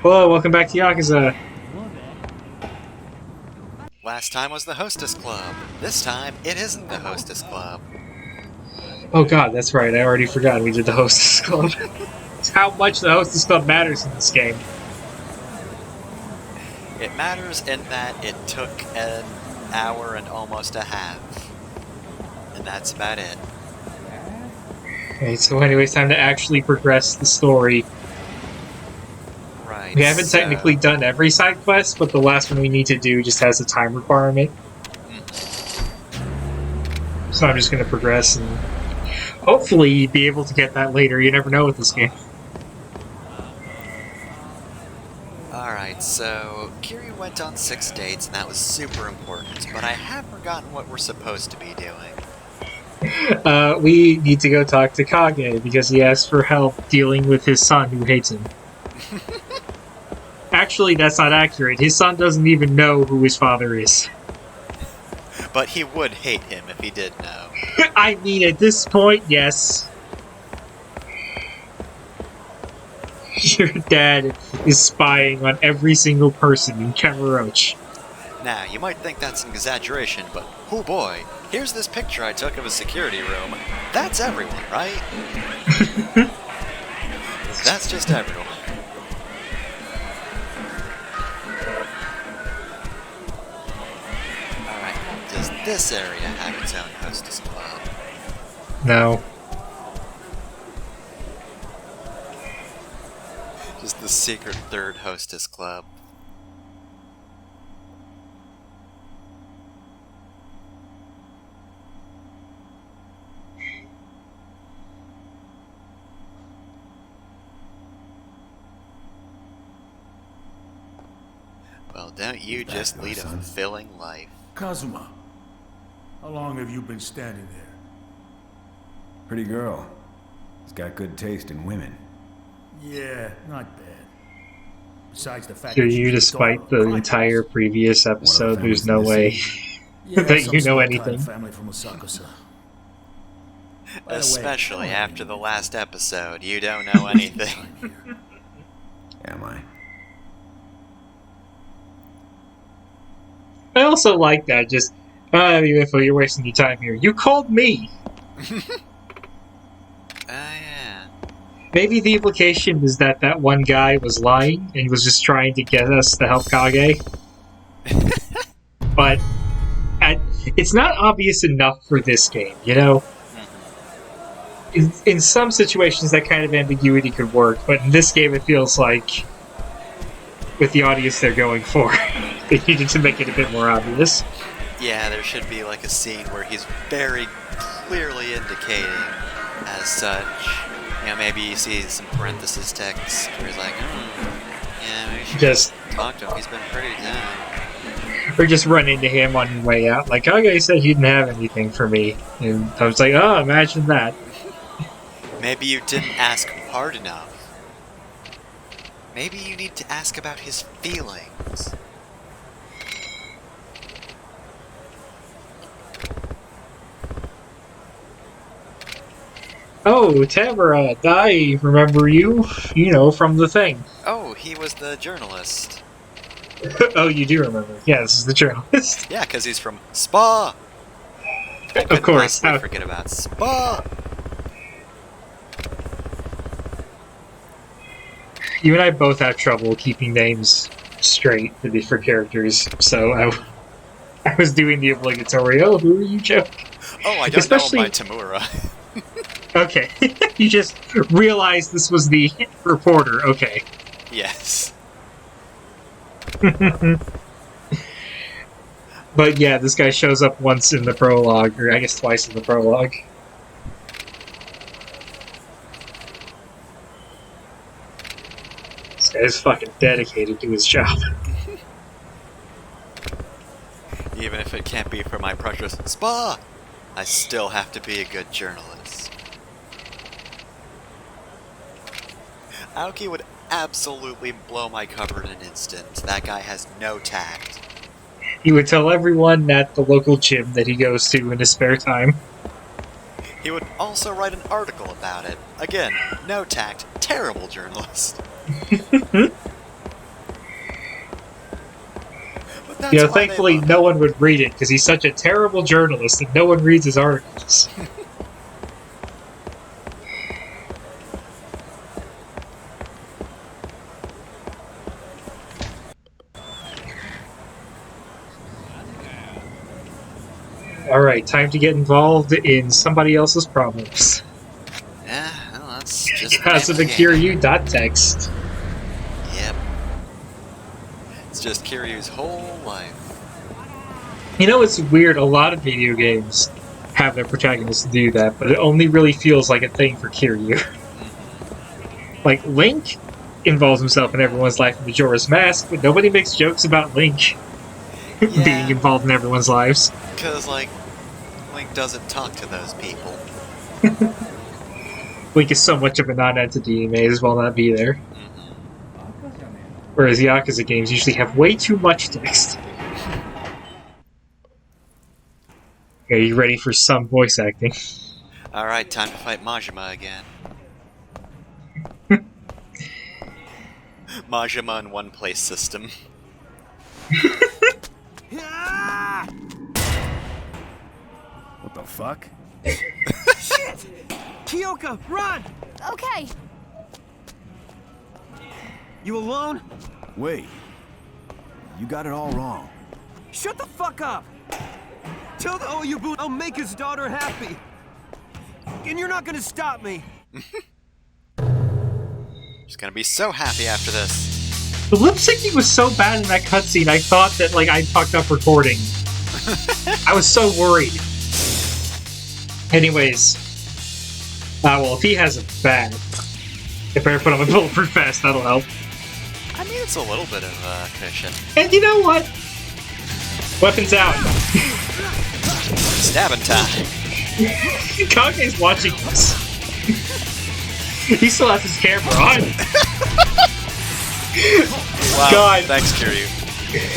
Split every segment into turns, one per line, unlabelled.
Hello, welcome back to Yakuza.
Last time was the Hostess Club. This time, it isn't the Hostess Club.
Oh god, that's right, I already forgot we did the Hostess Club. How much the Hostess Club matters in this game.
It matters in that it took an hour and almost a half. And that's about it.
Okay, so anyways, time to actually progress the story.
Right,
We haven't technically done every side quest, but the last one we need to do just has a time requirement. So I'm just going to progress and hopefully be able to get that later. You never know with this game.
Alright, so Kiryu went on 6 dates and that was super important, but I have forgotten what we're supposed to be doing.
We need to go talk to Kage because he asked for help dealing with his son who hates him. Actually, that's not accurate. His son doesn't even know who his father is.
But he would hate him if he did know.
I mean, at this point, yes. Your dad is spying on every single person in Kamurocho.
Now, you might think that's an exaggeration, but oh boy, here's this picture I took of a security room. That's everyone, right? That's just everyone. Alright, does this area have its own hostess club?
No.
Just the secret third hostess club. Well, don't you just lead a fulfilling life?
Kazuma, how long have you been standing there?
Pretty girl. He's got good taste in women.
Yeah, not bad. Besides the fact
So
that
you,
she's
despite
daughter of
the entire
Kratos.
previous episode, there's
families
no
in the
way
city.
Yeah,
that
some
you know
small
anything.
clan family from Asakusa. By the way,
Especially
how are
after
you
the
doing?
last episode, you don't know anything.
Time here.
Am I?
I also like that, just, you're wasting your time here. You called me!
Yeah.
Maybe the implication is that that one guy was lying and was just trying to get us to help Kage. But it's not obvious enough for this game, you know? In some situations, that kind of ambiguity could work, but in this game, it feels like, with the audience they're going for, they needed to make it a bit more obvious.
Yeah, there should be like a scene where he's very clearly indicating as such. You know, maybe you see some parenthesis text where he's like, yeah, we should
Just,
talk to him. He's been pretty down.
or just run into him on your way out. Like, Kage said he didn't have anything for me. And I was like, oh, imagine that.
Maybe you didn't ask hard enough. Maybe you need to ask about his feelings.
Oh, Tamara, I remember you, you know, from the thing.
Oh, he was the journalist.
Oh, you do remember. Yeah, this is the journalist.
Yeah, because he's from Spa. I couldn't
course.
possibly forget about Spa.
You and I both have trouble keeping names straight for characters, so I was doing the obligatory, oh, who are you, Joe?
Oh, I don't
Especially-
know him by Tamura.
Okay, you just realized this was the reporter, okay.
Yes.
But yeah, this guy shows up once in the prologue, or I guess twice in the prologue. This guy's fucking dedicated to his job.
Even if it can't be for my precious Spa, I still have to be a good journalist. Aoki would absolutely blow my cover in an instant. That guy has no tact.
He would tell everyone at the local gym that he goes to in his spare time.
He would also write an article about it. Again, no tact, terrible journalist. That's
You know,
why they
thankfully
love
no
it.
one would read it because he's such a terrible journalist and no one reads his articles. Alright, time to get involved in somebody else's problems.
Yeah, well, that's just
Because of the
game.
Kiryu.text.
Yep. It's just Kiryu's whole life.
You know, it's weird, a lot of video games have their protagonists do that, but it only really feels like a thing for Kiryu. Like, Link involves himself in everyone's life in Majora's Mask, but nobody makes jokes about Link being involved in everyone's lives.
Because, like, Link doesn't talk to those people.
Link is so much of a non-entity, he may as well not be there. Whereas Yakuza games usually have way too much text. Are you ready for some voice acting?
Alright, time to fight Majima again. Majima in one place system.
What the fuck?
Shit! Kyoka, run!
Okay.
You alone?
Wait. You got it all wrong.
Shut the fuck up! Tell the Oyubu I'll make his daughter happy. And you're not gonna stop me.
She's gonna be so happy after this.
The lip syncing was so bad in that cutscene, I thought that, like, I fucked up recording. I was so worried. Anyways. Well, if he has a bat, I better put on my bulletproof vest, that'll help.
I mean, it's a little bit of a cushion.
And you know what? Weapons out.
Stabbing time.
Kage's watching this. He still has his camera on.
Wow,
God.
thanks, Kiryu.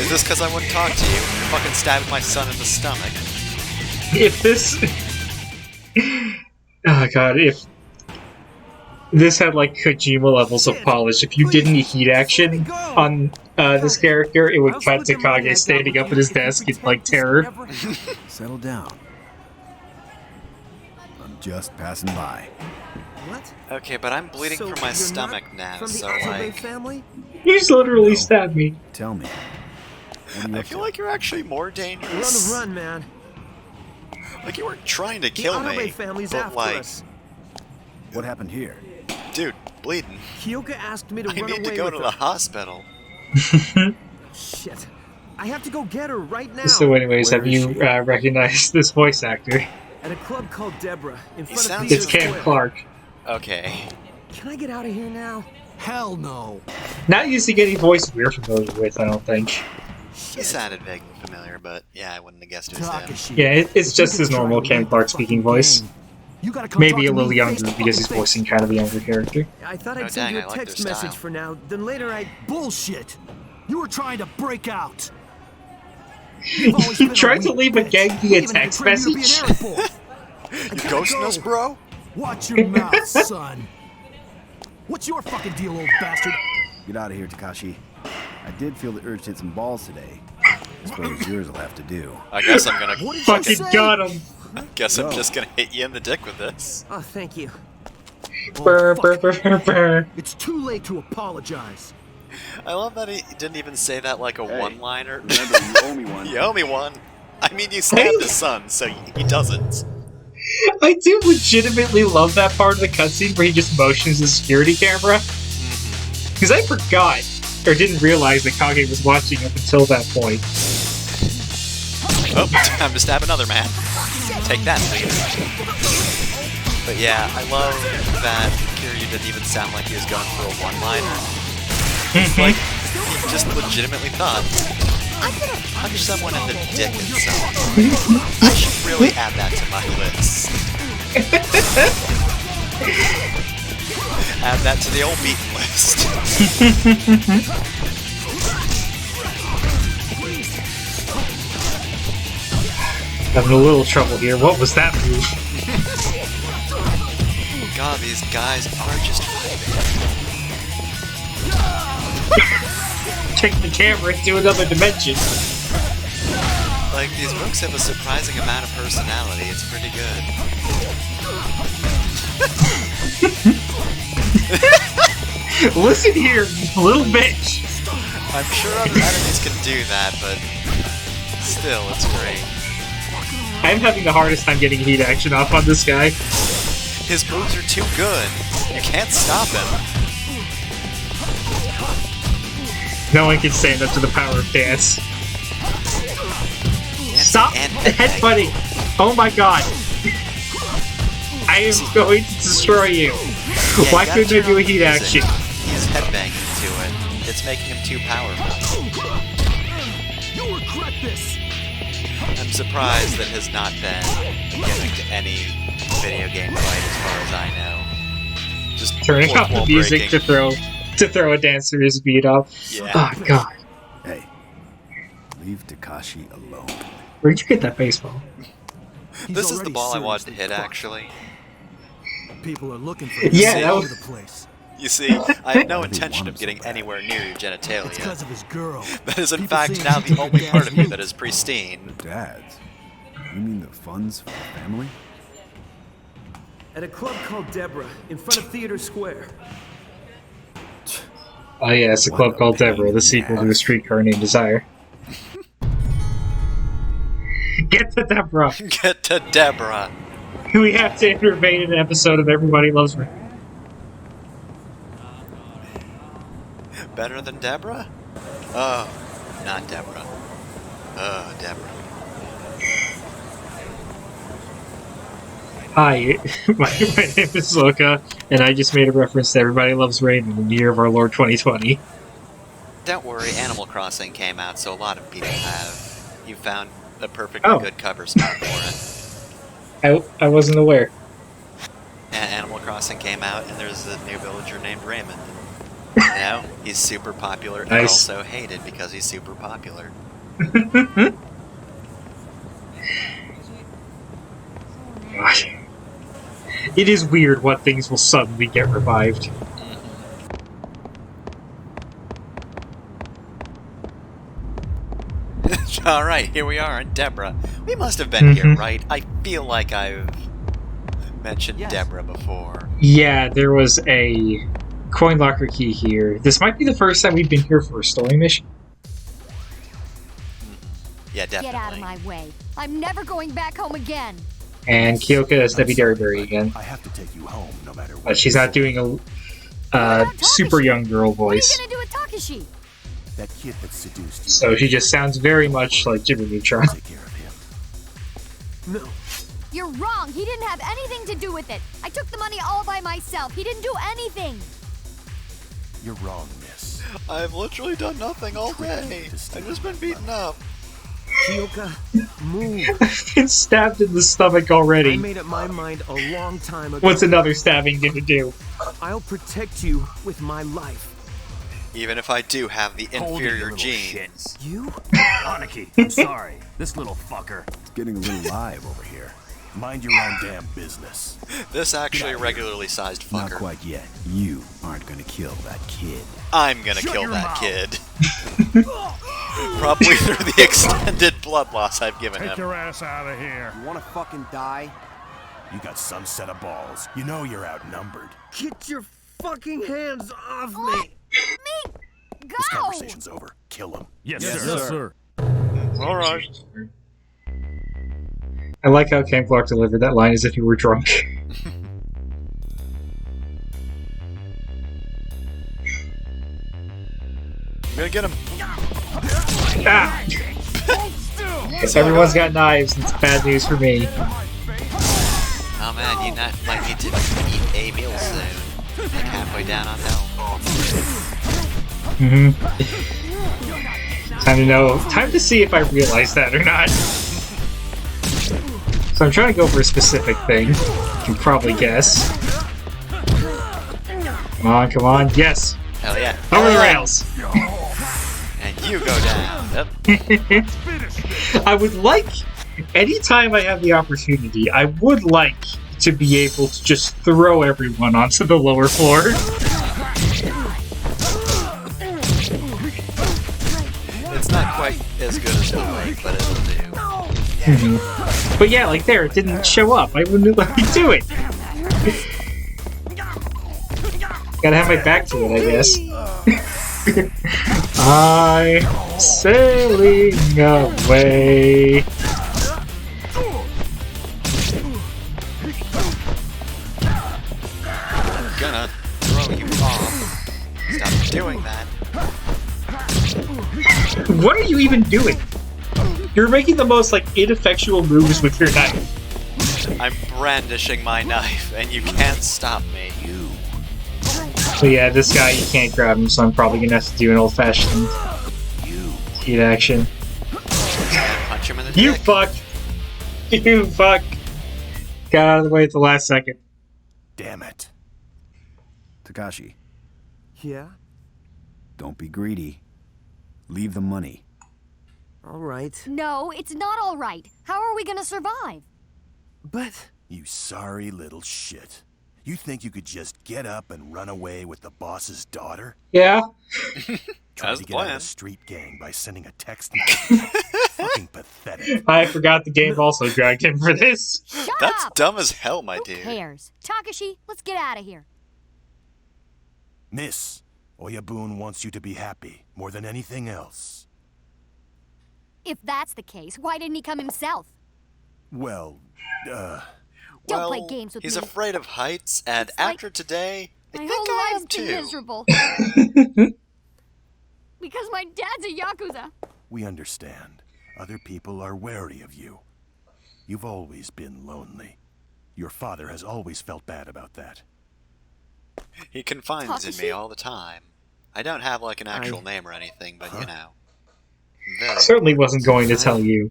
Is this because I wouldn't talk to you? You're fucking stabbing my son in the stomach.
If this... Oh god, if this had like Kojima levels of polish, if you did any heat action on this character, it would cut to Kage standing up at his desk in like terror.
Settle down. I'm just passing by.
What?
Okay, but I'm bleeding
So
from my
you're
stomach
not
now,
from the
so
Azobe
like...
family?
You just literally stabbed me.
Tell me. What are you
I
up
feel
to?
like you're actually more
We're on
dangerous.
the run, man.
Like you weren't trying to
The
kill
Azobe
me,
family's
but
after
like,
us.
What happened here?
dude, bleeding.
Kyoka asked me to
I
run
need
away
to go
with
to
her.
the hospital.
Shit. I have to go get her right now.
So anyways,
Where
have
is
you
she?
recognized this voice actor?
At a club called Deborah, in front of
sounds
Theater
It's Cam
Square.
Clark.
Okay.
Can I get out of here now? Hell no.
Not using any voice we're familiar with, I don't think.
He sounded vaguely familiar, but yeah, I wouldn't have guessed it was him.
Yeah, it's just his normal Cam Clark speaking voice. Maybe a little younger because he's voicing kind of a younger character.
I thought
Oh,
I'd send
dang,
you
I
a
like their
text message
style.
for now, then later I...
Bullshit! You were trying to break out.
You tried to leave a gang via text message?
You ghosting us, bro?
Watch your mouth, son. What's your fucking deal, old bastard?
Get out of here, Takashi. I did feel the urge to hit some balls today. I suppose yours will have to do.
I guess I'm gonna...
What did you
Fucking
say?
got him!
Guess I'm
Go.
just gonna hit you in the dick with this.
Oh, thank you.
Brr, brr, brr, brr.
It's too late to apologize.
I love that he didn't even say that like a one-liner.
Remember, you owe me one.
You owe me one. I mean, you stabbed his son, so he doesn't.
I do legitimately love that part of the cutscene where he just motions the security camera. Because I forgot, or didn't realize that Kage was watching up until that point.
Oh, time to stab another man. Take that, please. But yeah, I love that Kiryu didn't even sound like he was going for a one-liner. Like, he just legitimately thought, I'm gonna punch someone in the dick and so I should really add that to my list. Add that to the old beaten list.
Having a little trouble here. What was that move?
God, these guys are just
Take the camera into another dimension.
Like, these books have a surprising amount of personality. It's pretty good.
Listen here, you little bitch!
I'm sure other enemies can do that, but still, it's great.
I'm having the hardest time getting heat action off on this guy.
His moves are too good. You can't stop him.
No one can stand up to the power of dance. Stop
and
headbutting! Oh my god! I am going to destroy you!
Yeah,
Why
you gotta
couldn't I
turn
do a
on the
heat
music.
action?
He's headbanging to it. It's making him too powerful.
You'll regret this.
I'm surprised that has not been gimmicked to any video game fight as far as I know. Just
Turning
fourth
off the
wall
music
breaking.
to throw a dancer's beat up.
Yeah.
Oh god.
Hey, leave Takashi alone.
Where'd you get that baseball?
This is the
already
ball I wanted to
seriously
hit,
fucked.
actually.
People are looking for
Yeah,
him
that
all
was-
over the place.
You see, I had no
Why do you
intention
want
of
him so
getting
bad?
anywhere near your
It's
genitalia.
because of his girl.
That is in
People
fact
say
now
he
the
took
only
a
part
dad's
of me
move.
that is pristine.
Dads? You mean the funds for the family?
At a club called Deborah, in front of Theater Square.
Oh yeah, it's a
What
club
a
called
pain
Deborah,
in
the
the
sequel to A
ass.
Streetcar Named Desire. Get to Deborah!
Get to Deborah.
We have to intervene in an episode of Everybody Loves Me.
Better than Deborah? Oh, not Deborah. Oh, Deborah.
Hi, my name is Luca, and I just made a reference to Everybody Loves Raymond in the year of our Lord 2020.
Don't worry, Animal Crossing came out, so a lot of people have. You found a perfectly
Oh.
good cover spot for it.
I wasn't aware.
And Animal Crossing came out, and there's a new villager named Raymond. You know, he's super popular and
Nice.
also hated because he's super popular.
Gosh. It is weird what things will suddenly get revived.
Alright, here we are in Deborah. We must have been here,
Mhm.
right? I feel like I've mentioned
Yes.
Deborah before.
Yeah, there was a coin locker key here. This might be the first time we've been here for a story mission.
Yeah, definitely.
Get out of my way. I'm never going back home again.
And Kyoka is Debbie Derryberry again.
I have to take you home no matter what.
But she's not doing a super young girl
What are you
voice.
gonna do with Takashi?
That kid that seduced you.
So she just sounds very much like Jimmy Neutron.
Take care of him.
No.
You're wrong. He didn't have anything to do with it. I took the money all by myself. He didn't do anything.
You're wrong, miss.
I've literally done nothing all day. I've just been beaten up.
Kyoka, move.
I've been stabbed in the stomach
I
already.
made up my mind a long time ago.
What's another stabbing gonna do?
I'll protect you with my life.
Even if I do have the inferior genes.
You?
Aniki, I'm sorry. This little fucker.
It's getting a little live over here.
Mind your own damn business.
This actually a regularly sized
Not
fucker.
quite yet. You aren't gonna kill that kid.
I'm gonna
Shut
kill
your
that
mouth.
kid. Probably through the extended blood loss I've given
Take
him.
your ass out of here.
You wanna fucking die?
You got some set of balls. You know you're outnumbered.
Get your fucking hands off me!
Me? Go!
This conversation's over. Kill him. Yes, sir.
Alright.
I like how Ken Clark delivered that line as if he were drunk.
I'm gonna get him.
Ah! Guess everyone's got knives, and it's bad news for me.
Oh man, you might need to eat a meal soon. Like halfway down on health.
Time to see if I realize that or not. So I'm trying to go for a specific thing. You can probably guess. Come on, yes!
Hell yeah.
Over the rails!
And you go down. Yep.
I would like, anytime I have the opportunity, I would like to be able to just throw everyone onto the lower floor.
It's not quite as good as the lake, but it'll do.
But yeah, like there, it didn't show up. I wouldn't let me do it. Gotta have my back to it, I guess. I'm sailing away.
I'm gonna throw you off. Stop doing that.
What are you even doing? You're making the most, like, ineffectual moves with your knife.
I'm brandishing my knife, and you can't stop me.
So yeah, this guy, you can't grab him, so I'm probably gonna have to do an old-fashioned heat action.
Punch him in the
You
dick.
fuck! You fuck! Got out of the way at the last second.
Damn it. Takashi,
Yeah?
don't be greedy. Leave the money.
All right.
No, it's not all right. How are we gonna survive?
But...
You sorry little shit. You think you could just get up and run away with the boss's daughter?
Yeah?
Trying
That's
to
the
get out
plan.
of a street gang by sending a text message? Fucking pathetic.
I forgot the game also dragged him for this.
Shut
That's
up!
dumb as hell, my
Who
dude.
cares? Takashi, let's get out of here.
Miss, Oyabun wants you to be happy more than anything else.
If that's the case, why didn't he come himself?
Well,
Don't
Well,
play games with
he's
me.
afraid of heights, and
It's like
after today, I
My
think
whole
I am
life's been
too.
miserable. Because my dad's a Yakuza.
we understand. Other people are wary of you. You've always been lonely. Your father has always felt bad about that.
He confides in me
Takashi?
all the time. I don't have like an actual name or anything, but you know. Very
Certainly wasn't going to tell you.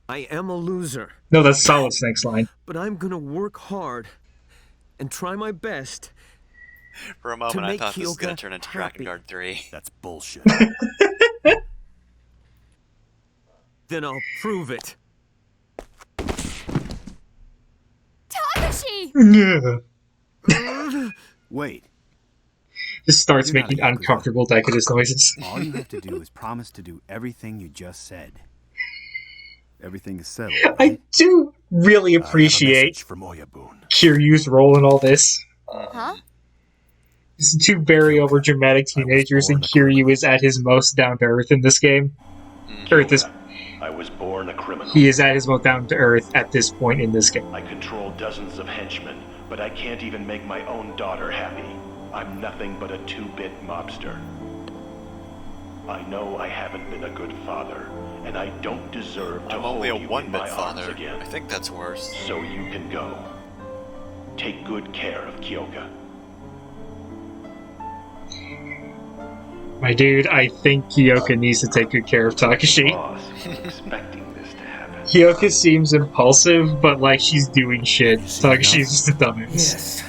I am a loser.
No, that's Solid Snake's line.
But I'm gonna work hard and try my best.
For a moment, I
make
thought this was going
Kyoka
to turn into
happy.
Drakengard 3.
That's bullshit.
Then I'll prove it.
Takashi!
Wait,
Just starts
You're not
making
a Yakuza.
uncomfortable Decadus noises.
all you have to do is promise to do everything you just said. Everything is settled,
I
right?
do really
I have a
appreciate
message from Oyabun.
Kiryu's role in all this.
Huh?
These two very over dramatic teenagers, and Kiryu is at his most down to earth in this game. Or at this,
I was born a criminal.
he is at his most down to earth at this point in this game.
I control dozens of henchmen, but I can't even make my own daughter happy. I'm nothing but a 2-bit mobster. I know I haven't been a good father, and I don't deserve to
I'm
hold
only a
you in
1-bit
my arms
father.
again.
I think that's worse.
So you can go. Take good care of Kyoka.
My dude, I think Kyoka needs to take good care of Takashi.
Boss was expecting this to happen.
Kyoka seems impulsive, but like she's doing shit. Takashi's just a dumbass.
Yes.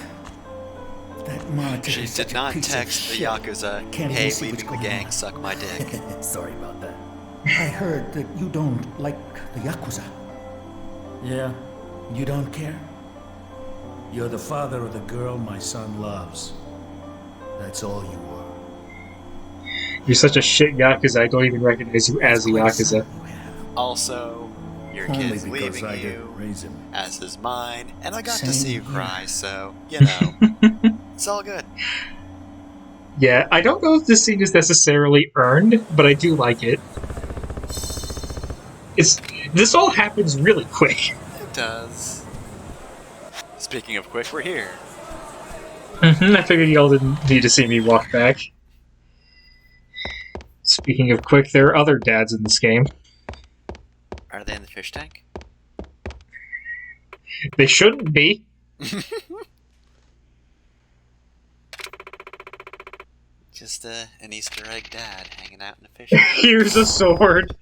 That monitor
She
is
did
such a
not
piece of
text the
shit.
Yakuza,
Can't
hey,
even see what's
leaving the
going
gang,
on."
suck my dick.
Sorry about that. I heard that you don't like the Yakuza. Yeah? You don't care? You're the father of the girl my son loves. That's all you were.
You're such a shit Yakuza, I don't even recognize you as a
Quite a
Yakuza.
son you have.
Also, your
Only
kid's
because
leaving
I
you,
didn't raise him.
as is mine, and I got to
Same
see you
here.
cry, so, you know, it's all good.
Yeah, I don't know if this scene is necessarily earned, but I do like it. This all happens really quick.
It does. Speaking of quick, we're here.
I figured y'all didn't need to see me walk back. Speaking of quick, there are other dads in this game.
Are they in the fish tank?
They shouldn't be.
Just an Easter egg dad hanging out in a fish tank.
Here's a sword.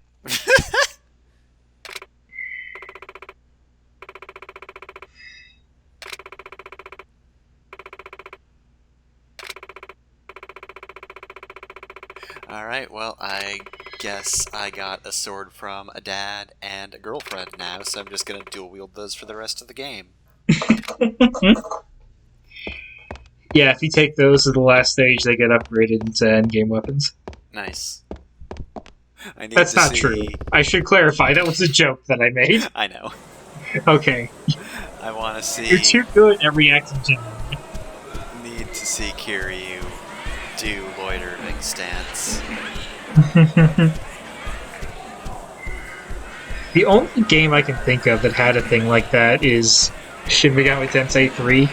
Alright, well, I guess I got a sword from a dad and a girlfriend now, so I'm just gonna dual wield those for the rest of the game.
Yeah, if you take those to the last stage, they get upgraded into endgame weapons.
Nice. I need
That's
to
not
see...
true. I should clarify. That was a joke that I made.
I know.
Okay.
I want to see...
You're too good at reacting genuinely.
Need to see Kiryu do loitering stance.
The only game I can think of that had a thing like that is Shin Megami Tensei 3.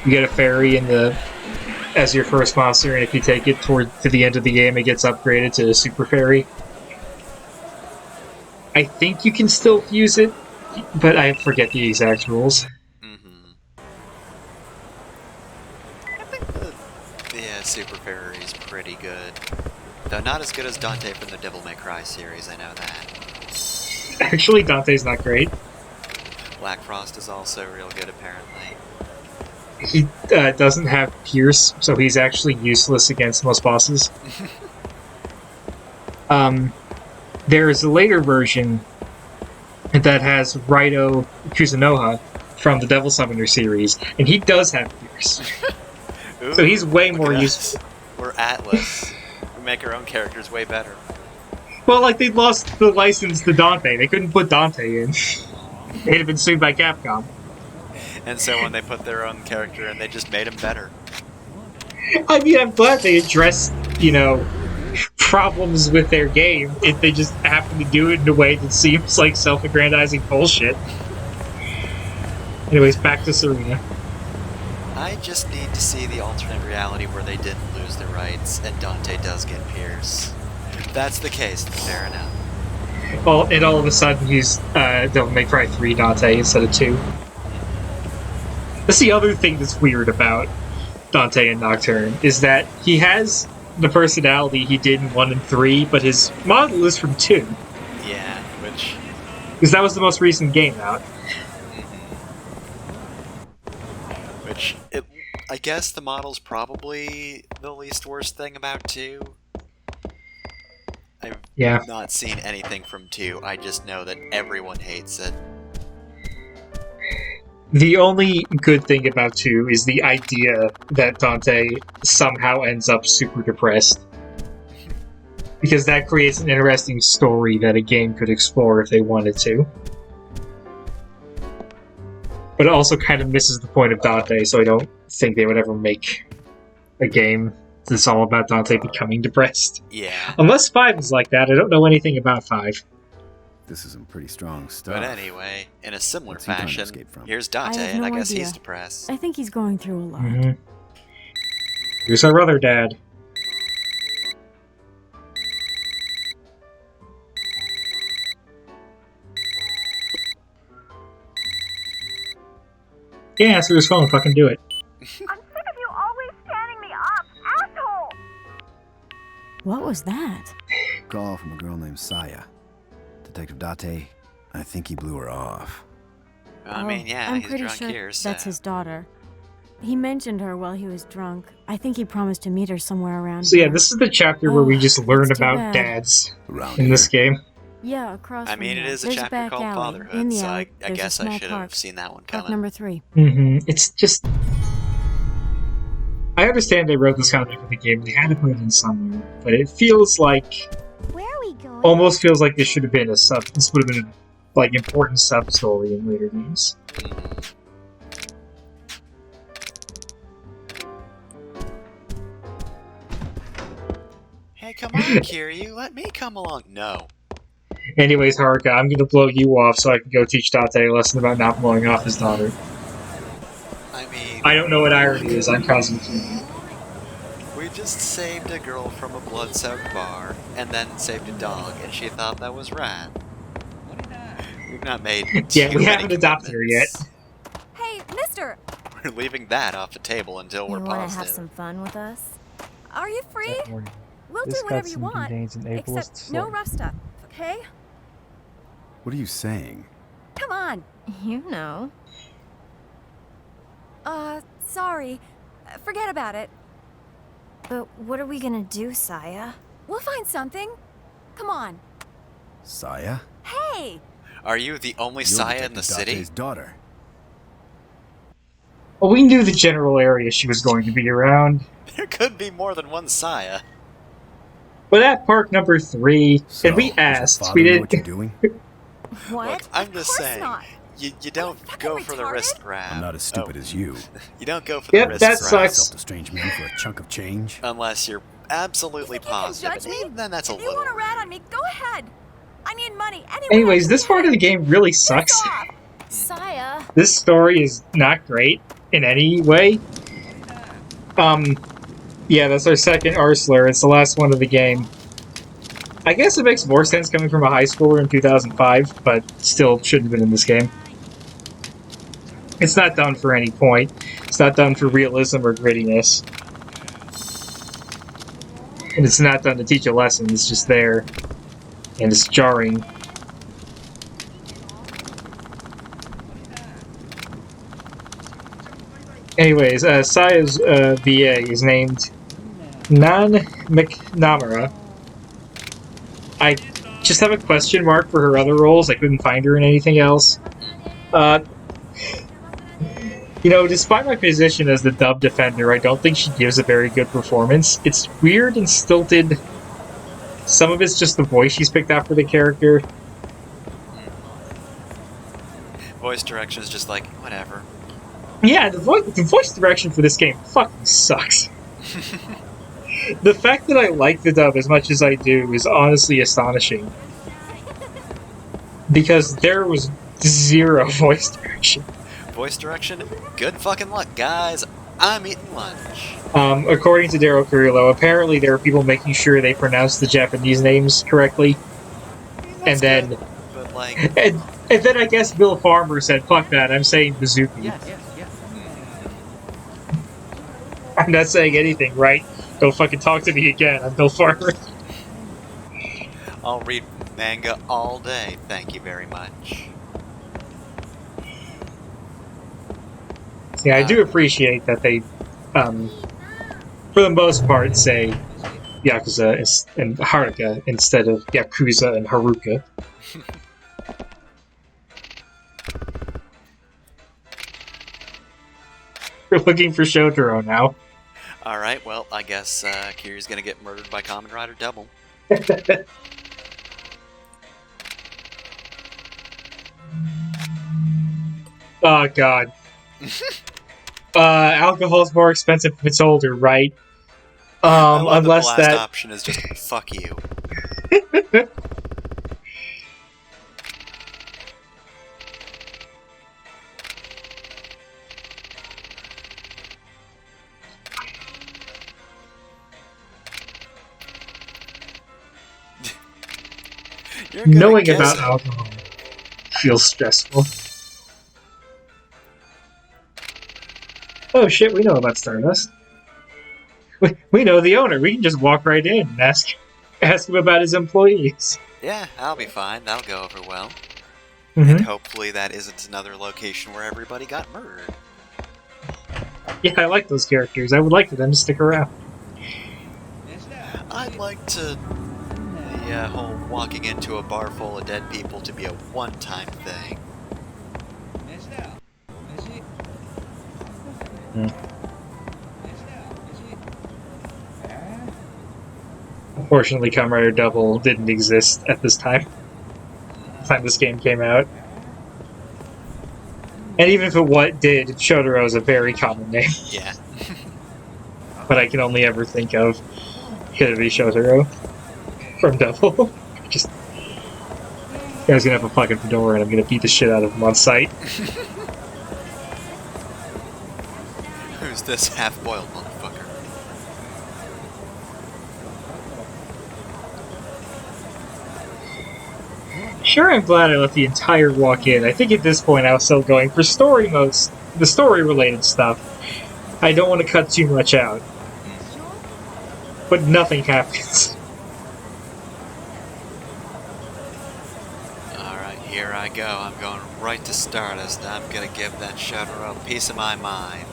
You get a fairy as your first monster, and if you take it to the end of the game, it gets upgraded to a super fairy. I think you can still use it, but I forget the exact rules.
Yeah, Super Fairy is pretty good. Though not as good as Dante from the Devil May Cry series, I know that.
Actually, Dante's not great.
Black Frost is also real good, apparently.
He doesn't have Pierce, so he's actually useless against most bosses. There's a later version that has Raito Kuzunoha from the Devil Summoner series, and he does have Pierce.
Ooh,
so he's way more useful.
We're Atlas. We make our own characters way better.
Well, like, they lost the license to Dante. They couldn't put Dante in. They'd have been sued by Capcom.
And so when they put their own character in, they just made him better.
I mean, I'm glad they addressed, problems with their game. If they just happen to do it in a way that seems like self-aggrandizing bullshit. Anyways, back to Serena.
I just need to see the alternate reality where they didn't lose the rights and Dante does get Pierce. If that's the case, then fair enough.
Well, and all of a sudden he's Devil May Cry 3 Dante instead of 2. That's the other thing that's weird about Dante and Nocturne, is that he has the personality he did in 1 and 3, but his model is from 2.
Yeah, which...
Because that was the most recent game out.
Which, I guess the model's probably the least worst thing about 2. I've not seen anything from 2, I just know that everyone hates it.
The only good thing about 2 is the idea that Dante somehow ends up super depressed. Because that creates an interesting story that a game could explore if they wanted to. But it also kind of misses the point of Dante, so I don't think they would ever make a game that's all about Dante becoming depressed.
Yeah.
Unless 5 is like that, I don't know anything about 5.
This is some pretty strong stuff.
But anyway, in a similar fashion, here's
I
Dante,
have
and
no
I guess
idea.
he's depressed.
I think he's going through a lot.
Here's our other dad. Yeah, answer his phone, fucking do it.
I'm sick of you always standing me up, asshole!
What was that?
Call from a girl named Saya. Detective Date, I think he blew her off.
I mean, yeah,
I'm
he's
pretty
drunk
sure
here, so...
that's his daughter. He mentioned her while he was drunk. I think he promised to meet her somewhere around
So yeah,
here.
this is the chapter where we just learn
that's too
about
bad.
dads
Around
in this game.
Yeah, across
I
from
mean, it
there.
is a
There's
chapter
back
called
alley.
Fatherhood,
In the
so
alley,
I
there's a
guess I
small
should
park.
have seen that one
Park
coming.
number 3.
It's just... I understand they wrote this content for the game, they had to put it in somewhere, but it feels like...
Where are we going?
Almost feels like this should have been this would have been a, important sub-story in later games.
Hey, come on, Kiryu, let me come along. No.
Anyways, Haruka, I'm gonna blow you off so I can go teach Date a lesson about not blowing off his daughter.
I mean...
I don't know what irony is, I'm causing fear.
We just saved a girl from a blood-soaked bar, and then saved a dog, and she thought that was right. We've not made
Yeah,
too
we
many
haven't adopted her yet.
Hey, mister!
We're leaving that off the table until we're
You want to
positive.
have some fun with us?
Are you free? We'll
This
do whatever you
cutscene
want.
contains an ableist
Except no
slur.
rough stuff, okay?
What are you saying?
Come on.
You know.
Sorry. Forget about it.
But what are we gonna do, Saya?
We'll find something. Come on.
Saya?
Hey!
Are you the only
You're
Saya in the
Detective
city?
Date's daughter.
Well, we knew the general area she was going to be around.
There could be more than one Saya.
But at park number 3,
So,
and we
does your
asked,
father
we
know
did.
what you're doing?
What?
Look, I'm
Of
just
course
saying,
not.
you don't go for the
retarded?
wrist grab.
I'm not as stupid as you.
You don't go for the
Yep,
wrist
that
grab.
sucks.
To strange men for a chunk of change.
Unless you're absolutely positive.
Judge me?
Then that's a
If you
little.
want to rat on me, go ahead. I need money. Anyway,
Anyways, this part of the game really sucks.
Saya.
This story is not great in any way. Yeah, that's our second Arsler. It's the last one of the game. I guess it makes more sense coming from a high schooler in 2005, but still shouldn't have been in this game. It's not done for any point. It's not done for realism or grittiness. And it's not done to teach a lesson, it's just there. And it's jarring. Anyways, Saya's VA is named Nan McNamara. I just have a question mark for her other roles. I couldn't find her in anything else. You know, despite my position as the dub defender, I don't think she gives a very good performance. It's weird and stilted. Some of it's just the voice she's picked out for the character.
Voice direction is just like, whatever.
Yeah, the voice direction for this game fucking sucks. The fact that I like the dub as much as I do is honestly astonishing. Because there was zero voice direction.
Voice direction? Good fucking luck, guys. I'm eating lunch.
According to Daryl Carrillo, apparently there are people making sure they pronounce the Japanese names correctly. And then...
Good, but like...
And then I guess Bill Farmer said, fuck that, I'm saying Bazooki.
Yes.
I'm not saying anything, right? Don't fucking talk to me again, I'm Bill Farmer.
I'll read manga all day, thank you very much.
Yeah, I do appreciate that they, for the most part, say Yakuza and Haruka instead of Yakuza and Haruka. We're looking for Shotaro now.
Alright, well, I guess Kiryu's gonna get murdered by Kamen Rider Double.
Oh, God. Alcohol's more expensive if it's older, right?
I love
Unless
that the last
that...
option is just, fuck you.
Knowing about alcohol feels stressful. Oh shit, we know about Stardust. We know the owner. We can just walk right in and ask him about his employees.
Yeah, I'll be fine. That'll go over well.
Mm-hmm.
And hopefully that isn't another location where everybody got murdered.
Yeah, I like those characters. I would like for them to stick around.
I'd like to... the whole walking into a bar full of dead people to be a one-time thing.
Unfortunately, Kamen Rider Double didn't exist at this time. The time this game came out. And even if it did, Shotaro is a very common name.
Yeah.
But I can only ever think of Hidori Shotaro from Double. Just... I was gonna have a fucking fedora and I'm gonna beat the shit out of him on sight.
Who's this half-boiled motherfucker?
Sure, I'm glad I let the entire walk in. I think at this point I was still going for story modes, the story-related stuff. I don't want to cut too much out. But nothing happens.
Alright, here I go. I'm going right to Stardust. I'm gonna give that Shotaro a piece of my mind.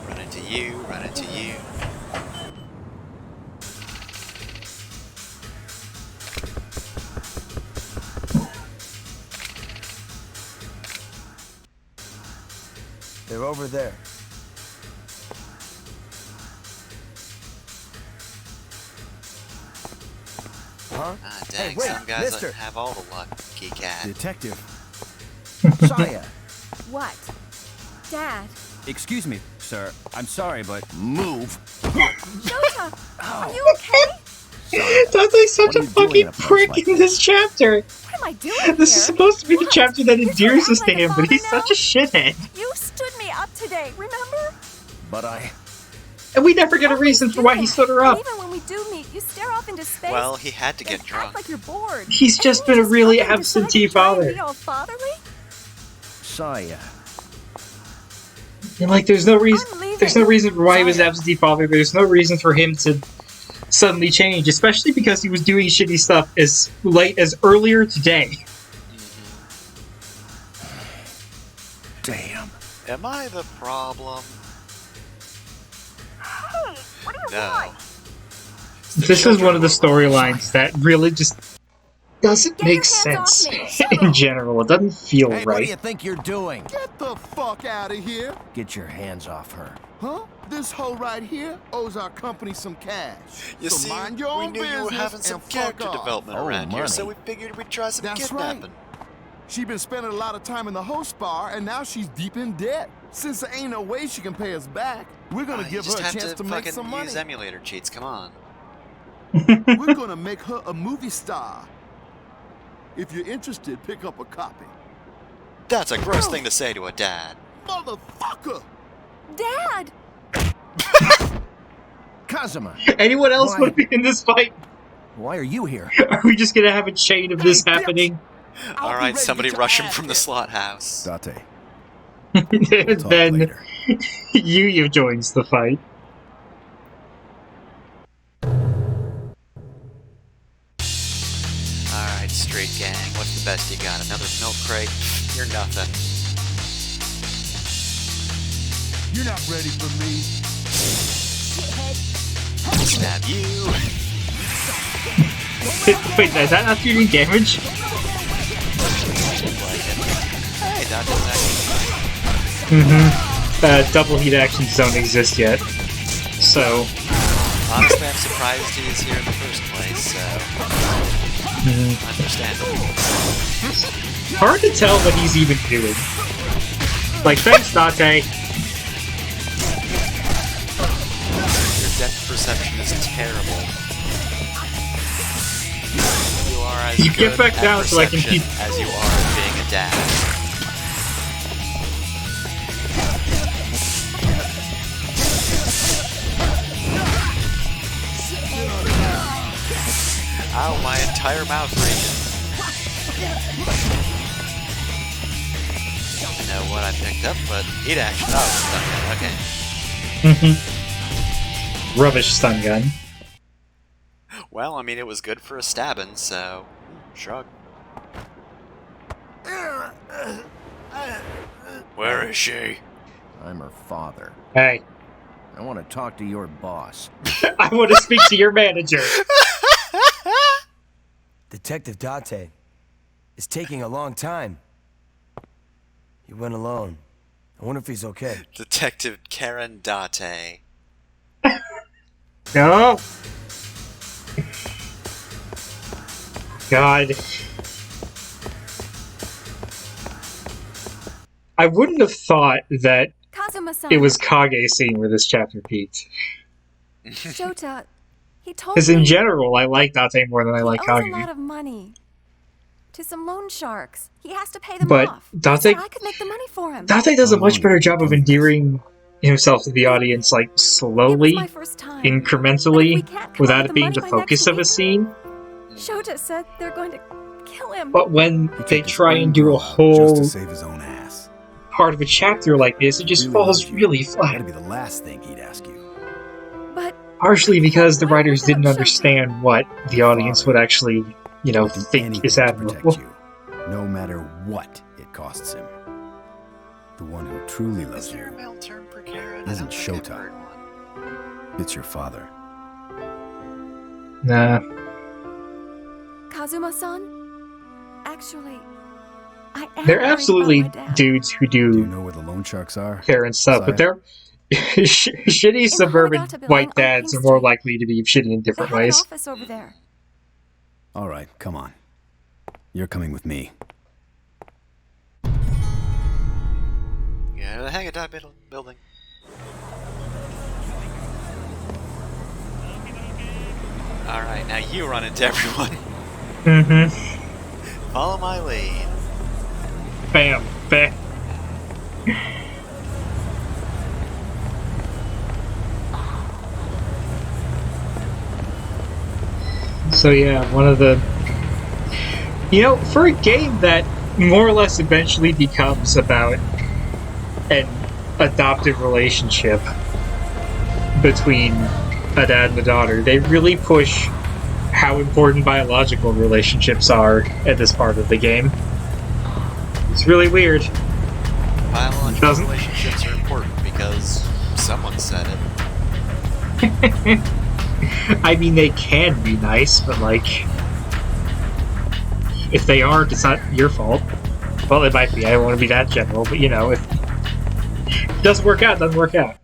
Run into you, run into you.
They're over there. Huh?
Ah, dang,
Hey, wait,
some guys
mister.
have all the lucky cat.
Detective.
Saya.
What? Dad.
Excuse me, sir. I'm sorry, but
Move.
Shota, are you okay?
Dante's such
What
a
are you doing
fucking
in a place
prick
like
in this chapter.
What am I doing
This is
here?
supposed to be the
What?
chapter that
You
endears
trying
us
to
to
act like
him,
a
but he's
father
such a shithead.
You stood me up today, remember?
But I...
And we never get a
You
reason
always
for
do
why he
that.
stood her
And
up.
even when we do meet, you stare off into space.
Well, he had to
and
get drunk.
act like you're bored.
He's
And
just
then
been
you
a really
up and decide to
absentee
try and
father.
be all fatherly?
Saya.
And like, there's no reason.
I'm leaving.
There's no reason for why he was an
Saya.
absentee father. There's no reason for him to suddenly change, especially because he was doing shitty stuff as late as earlier today.
Damn.
Am I the problem?
Hey, what do you
No.
want?
This is one of the storylines that really just doesn't
Get
make
your hands
sense
off me.
in general. It doesn't feel
Hey, what do
right.
you think you're doing?
Get the fuck out of here!
Get your hands off her.
Huh? This hoe right here owes our company some cash.
You
so
see,
mind your
we
own
knew you were
business
having some
and fuck
character
off.
development
Oh,
around here, so we
money.
figured we'd try some
That's
kidnapping.
right. She been spending a lot of time in the host bar, and now she's deep in debt. Since there ain't no way she can pay us back, we're gonna
You
give
just
her a
have
chance to make
fucking
some money.
use emulator cheats, come on.
We're gonna make her a movie star. If you're interested, pick up a copy.
That's a gross thing to say to a dad.
Motherfucker!
Dad!
Kazuma,
Anyone else
Why?
would be in this fight?
why are you here?
Are we just gonna have a chain of this happening?
I'll be
Alright,
ready to
somebody
get your
rush him
ass
from the
kicked.
slaughterhouse.
Date.
And
Talk
then
later.
Yuya joins the fight.
Alright, street gang, what's the best you got? Another milk crate? You're nothing.
You're not ready for me.
Stab you.
Wait, is that not doing damage?
Hey, that was actually
Double heat actions don't exist yet. So,
honestly, I'm surprised he's here in the first place, so... Understandable.
hard to tell what he's even doing. Like, thanks, Date.
Your depth perception is terrible. You are as
You
good
get back
at
down so I can
perception
keep-
as you are at being a dad. Ow, my entire mouth region. I don't know what I picked up, but heat action. Oh, okay.
Rubbish stun gun.
Well, I mean, it was good for a stabbing, so shrug. Where is she?
I'm her father.
Hey,
I want to talk to your boss.
I want to speak to your manager.
Detective Date. It's taking a long time. He went alone. I wonder if he's okay.
Detective Karen Date.
No. God. I wouldn't have thought that
Kazuma-san.
it was Kage scene where this chapter peaked.
Shota, he told
Because
me
in general, I like Date more than I like
he owes
Kage.
a lot of money to some loan sharks. He has to pay them
But
off.
Date-
I said I could make the money for him.
Date does a
How
much
long
better
have you
job of
been doing this?
endearing himself to the audience, like,
It
slowly,
was my first time.
incrementally,
But if we can't come
without
up
it
with
being
the
the
money by
focus
next
of a
week-
scene.
Shota said they're going to kill him.
But when
He
they
took his
try
own
and do a
girl out just
whole
to save his own ass.
part of a chapter like this, it just
Really
falls
loves you.
really flat.
That'd be the last thing he'd ask you.
But
Partially because the
Why
writers
without
didn't
Shota?
understand what the audience would actually, you know,
Would do
think
anything
is
to
admirable.
protect you, no matter what it costs him. The one who truly loves
Is there a
you
male term for Karen? I
isn't
don't think I've
Shota.
heard one.
It's your father.
Nah.
Kazuma-san, actually,
They're absolutely dudes who
Do you
do
know where the loan sharks are?
care and stuff, but they're shitty suburban white dads are more likely to be shitty in different ways.
Office over there.
All right, come on. You're coming with me.
Yeah, the hang of that building. Alright, now you run into everyone.
Mm-hmm.
Follow my lead.
Bam. Bam. So yeah, one of the... You know, for a game that more or less eventually becomes about an adoptive relationship between a dad and a daughter, they really push how important biological relationships are at this part of the game. It's really weird.
Biological relationships are important because someone said it.
I mean, they can be nice, but like, if they aren't, it's not your fault. Well, it might be. I don't want to be that general, but you know, if it doesn't work out, it doesn't work out.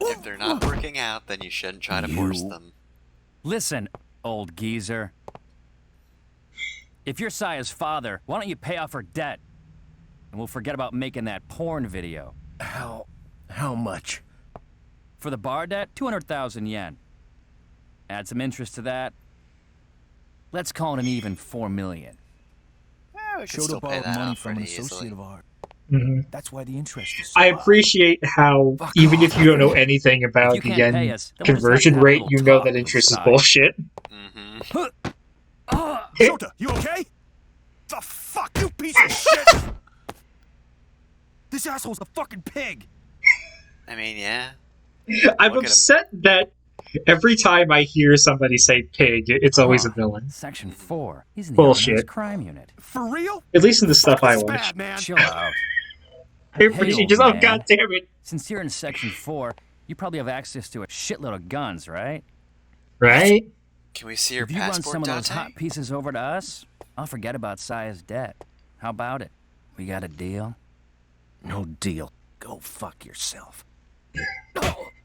If they're not working out, then you shouldn't try to force them.
Listen, old geezer. If you're Saya's father, why don't you pay off her debt? And we'll forget about making that porn video.
How much?
For the bar debt, 200,000 yen. Add some interest to that. Let's call it an even 4 million.
Shoto borrowed money from an
associate of ours.
Mm-hmm.
That's why the interest is so
I appreciate how, even if you don't know anything about the yen conversion rate, you know that interest is bullshit.
Shota, you okay? The fuck, you piece of shit! This asshole's a fucking pig!
I mean, yeah.
I'm upset that every time I hear somebody say pig, it's always a villain.
Section 4. He's in the
Bullshit.
crime unit.
For real?
At least in the stuff I watch.
Bad, man.
Chill out.
I appreciate just, oh
man.
god damn it.
Since you're in Section 4, you probably have access to a shitload of guns, right?
Right?
Can we see your
If you run
passport,
some of those
Dante?
hot pieces over to us, I'll forget about Saya's debt. How about it? We got a deal?
No deal. Go fuck yourself.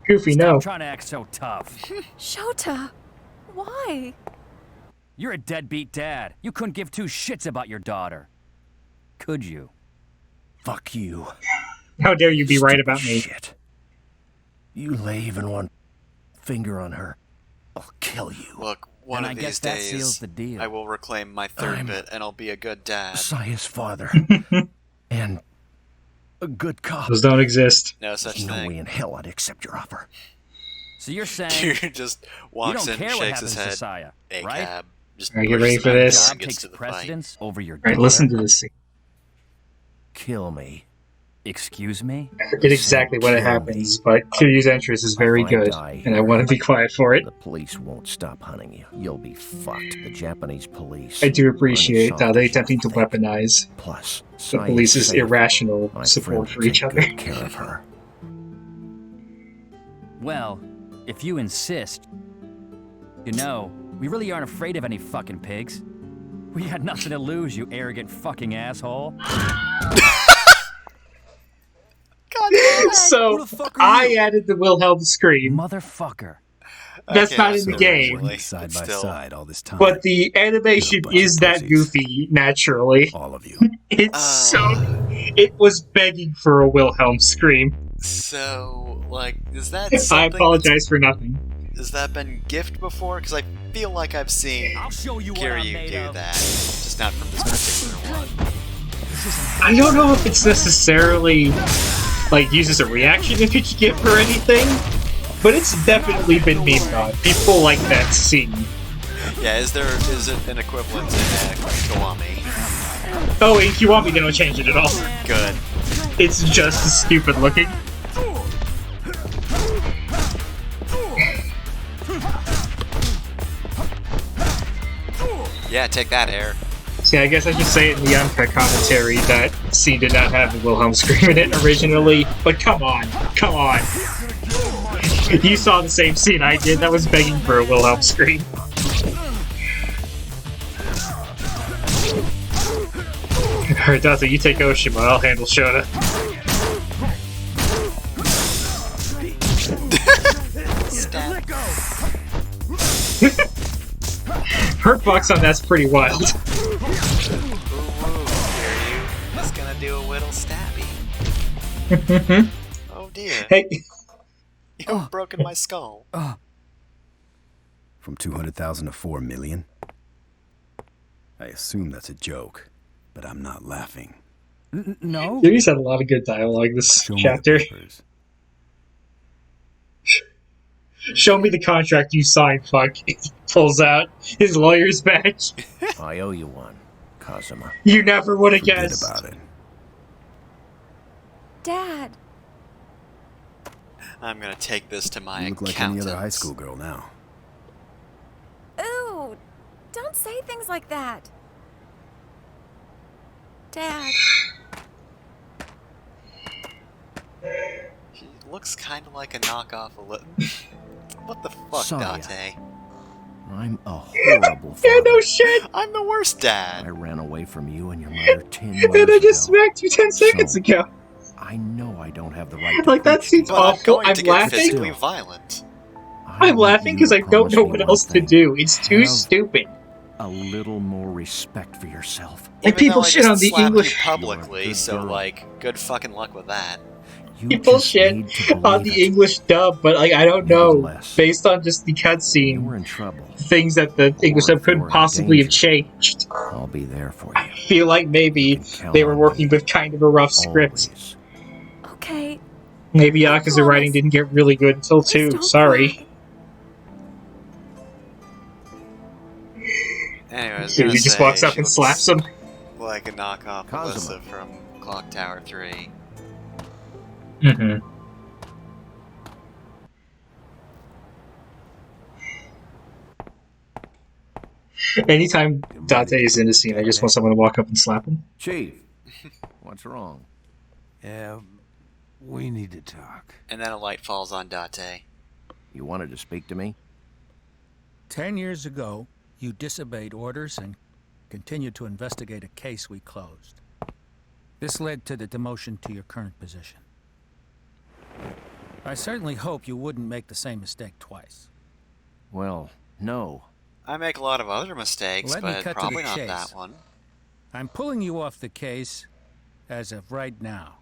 Goofy,
Stop
no.
trying to act so tough.
Shota, why?
You're a deadbeat dad. You couldn't give two shits about your daughter. Could you?
Fuck you.
How dare you be right about me?
Shit. You lay even one finger on her, I'll kill you.
Look, one
And
of
I guess
these
that
days,
seals the deal.
I will reclaim my third bit, and I'll be a good dad.
Saya's father. And a good cop.
Those don't exist.
No such
There's no
thing.
way in hell I'd accept your offer.
So you're saying
He just walks
you
in,
don't care what
shakes his
happens to
head.
Saya,
A
right?
cab. Just
Alright, get ready
pushes
for
him out
this.
and gets
takes
to the
precedence over your
Alright,
daughter?
listen to this scene.
Kill me.
Excuse me?
I forget exactly what happens, but Kiryu's entrance is very good, and I want to be quiet for it.
The police won't stop hunting you. You'll be fucked. The Japanese police.
I do appreciate how they
Unsolved
attempting to
shit, I think.
weaponize
Plus,
the police's
safe.
irrational
My
support
friend
for
will
each
take
other.
good care of her.
Well, if you insist. You know, we really aren't afraid of any fucking pigs. We had nothing to lose, you arrogant fucking asshole.
So, I added the Wilhelm scream.
Motherfucker.
That's
Okay,
not in
so
the game.
originally,
Side
but
by
still.
side all this time.
But the animation
bunch of
is that
pussies.
goofy, naturally.
All of you.
It's it was begging for a Wilhelm scream.
So, like, is that
I
something
apologize for nothing.
has that been gift before? Because I feel like I've seen
I'll show you what I'm
Kiryu
made
do
of.
that, just not from this particular one.
I don't know if it's necessarily like used as a reaction image GIF or anything, but it's definitely been memed on. People like that scene.
Yeah, is it an equivalent to Kiwami?
Oh, in Kiwami they don't change it at all.
Good.
It's just as stupid looking.
Yeah, take that, Air.
See, I guess I should say it in the Uncut commentary that scene did not have the Wilhelm scream in it originally, but come on, come on. You saw the same scene I did, that was begging for a Wilhelm scream. Alright, Dante, you take Oshima, I'll handle Shota.
Let go.
Hurtbox on that's pretty wild.
Just gonna do a whittle stabby. Oh dear.
Hey.
You've broken my skull.
From 200,000 to 4 million? I assume that's a joke, but I'm not laughing.
No?
He's had a lot of good dialogue this chapter. Show me the contract you signed, fuck. He pulls out his lawyer's badge.
I owe you one, Kazuma.
You never would have guessed.
About it.
Dad.
I'm gonna take this to my
You look like any other high school girl now.
Ooh, don't say things like that. Dad.
He looks kind of like a knockoff of What the fuck,
Saya.
Dante?
I'm a horrible father.
Yeah, no shit!
I'm the worst dad!
I ran away from you and your mother 10 years
And I just
ago.
smacked you 10 seconds ago.
I know I don't have the right to
Like, that
preach
seems
you,
awful.
I'm going to
I'm
get
laughing.
physically violent.
I'm laughing because I don't know what else to do. It's too
Have
stupid.
A little more respect for yourself.
Like,
Even
people
though I
shit
just
on the
slapped
English.
you publicly,
Good
so
girl.
like, good fucking luck with that.
You
People
just
shit
need to
on
believe
the
it.
English dub, but like I don't know,
Nevertheless,
based on just the
You
cutscene,
were in trouble.
things that the English dub
if
couldn't
you're in
possibly have
danger,
changed.
I'll be there for
I
you.
feel like maybe
count
they were
on
working
me.
with kind of a rough script.
Always.
Okay.
Maybe Yakuza writing didn't get really good until 2.
don't
Sorry.
Anyway, I was
Dude,
gonna
he just
say,
walks up
she
and
looks
slaps him.
like a knockoff
Kazuma.
Alyssa from Clock Tower 3.
Mm-hmm. Anytime Dante is in a scene, I just want someone to walk up and slap him.
Chief, what's wrong?
Yeah, we need to talk.
And then a light falls on Date.
You wanted to speak to me?
10 years ago, you disobeyed orders and continued to investigate a case we closed. This led to the demotion to your current position. I certainly hope you wouldn't make the same mistake twice.
Well, no.
I make a lot of other mistakes,
Let me
but
cut to
probably
the
not
chase.
that one.
I'm pulling you off the case as of right now.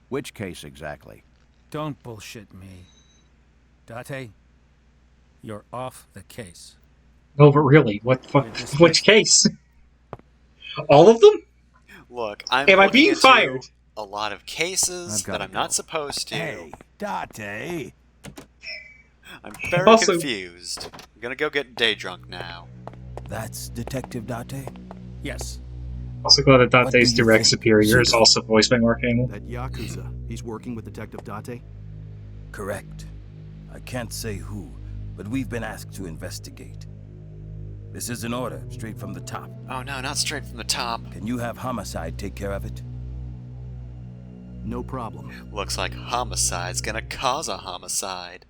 Which case exactly?
Don't bullshit me. Date, you're off the case.
No, but really, what the fuck? Which case? All of them?
Look, I'm
Am I
looking
being
into
fired?
a lot of cases
I've gotta
that I'm not
go.
supposed to.
Hey, Date.
I'm very
Also-
confused. I'm gonna go get day drunk now.
That's Detective Date?
Yes.
Also glad that
What do
Dante's
you
direct
think,
superior is
Zuko?
also voiced by Mark Hamill.
That Yakuza, he's working with Detective Date?
Correct. I can't say who, but we've been asked to investigate. This is an order, straight from the top.
Oh no, not straight from the top.
Can you have Homicide take care of it?
No problem.
Looks like homicide's gonna cause a homicide.